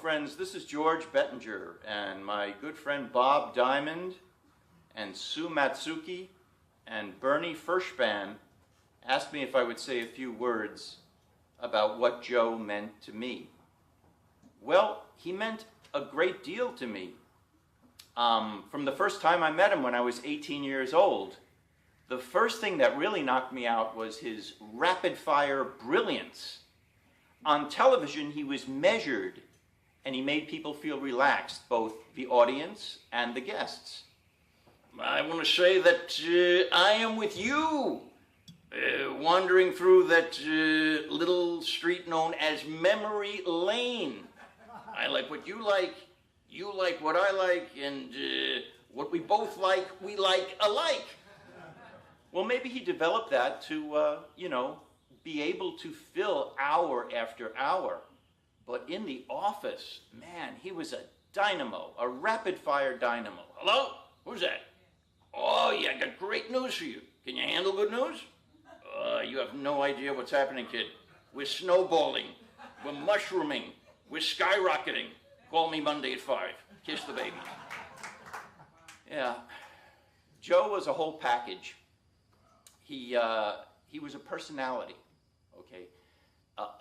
friends. This is George Bettinger, and my good friend Bob Diamond, and Sue Matsuki, and Bernie Furshpan asked me if I would say a few words about what Joe meant to me. Well, he meant a great deal to me. From the first time I met him when I was 18 years old, the first thing that really knocked me out was his rapid-fire brilliance. On television, he was measured, and he made people feel relaxed, both the audience and the guests. I want to say that I am with you, wandering through that little street known as Memory Lane. I like what you like what I like, and what we both like, we like alike. Well, maybe he developed that to, be able to fill hour after hour. But in the office, man, he was a dynamo, a rapid-fire dynamo. Hello? Who's that? Oh, yeah, I got great news for you. Can you handle good news? You have no idea what's happening, kid. We're snowballing. We're mushrooming. We're skyrocketing. Call me Monday at 5. Kiss the baby. Yeah. Joe was a whole package. He was a personality, okay?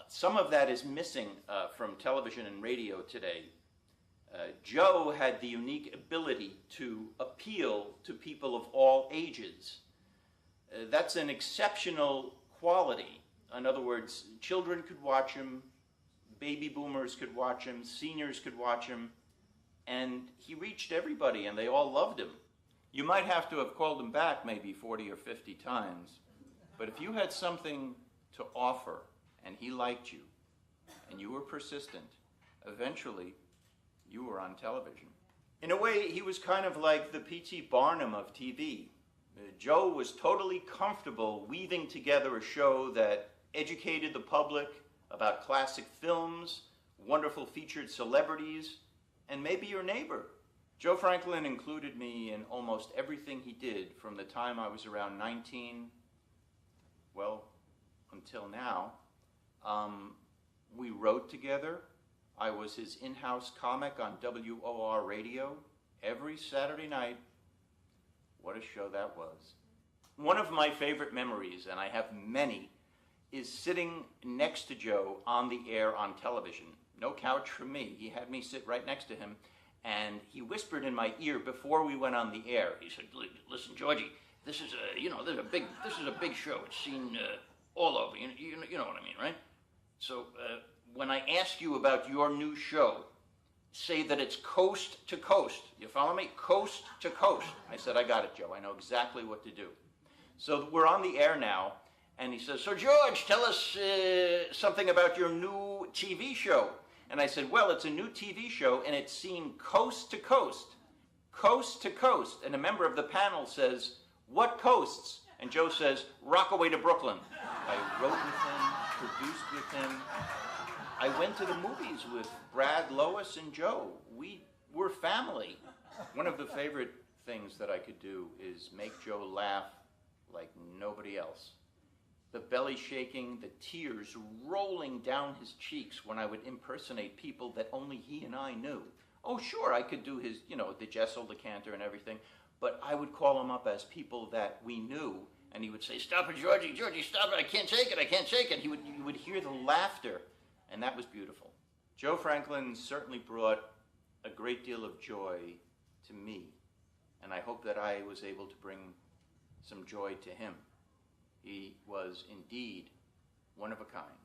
Some of that is missing from television and radio today. Joe had the unique ability to appeal to people of all ages. That's an exceptional quality. In other words, children could watch him, baby boomers could watch him, seniors could watch him, and he reached everybody, and they all loved him. You might have to have called him back maybe 40 or 50 times, but if you had something to offer, and he liked you, and you were persistent, eventually you were on television. In a way, he was kind of like the P.T. Barnum of TV. Joe was totally comfortable weaving together a show that educated the public about classic films, wonderful featured celebrities, and maybe your neighbor. Joe Franklin included me in almost everything he did from the time I was around 19, well, until now. We wrote together. I was his in-house comic on WOR radio every Saturday night. What a show that was. One of my favorite memories, and I have many, is sitting next to Joe on the air on television. No couch for me. He had me sit right next to him, and he whispered in my ear before we went on the air. He said, "Listen, Georgie, this is a big show. It's seen all over. You know what I mean, right? So when I ask you about your new show, say that it's coast to coast. You follow me? Coast to coast." I said, "I got it, Joe. I know exactly what to do." So we're on the air now, and he says, "So George, tell us something about your new TV show." And I said, "Well, it's a new TV show, and it's seen coast to coast. Coast to coast." And a member of the panel says, "What coasts?" And Joe says, "Rockaway to Brooklyn." I wrote with him, produced with him. I went to the movies with Brad, Lois, and Joe. We were family. One of the favorite things that I could do is make Joe laugh like nobody else. The belly shaking, the tears rolling down his cheeks when I would impersonate people that only he and I knew. Oh, sure, I could do his, the Jessel, the Cantor, and everything, but I would call him up as people that we knew, and he would say, "Stop it, Georgie, stop it, I can't take it. You would hear the laughter, and that was beautiful. Joe Franklin certainly brought a great deal of joy to me, and I hope that I was able to bring some joy to him. He was indeed one of a kind.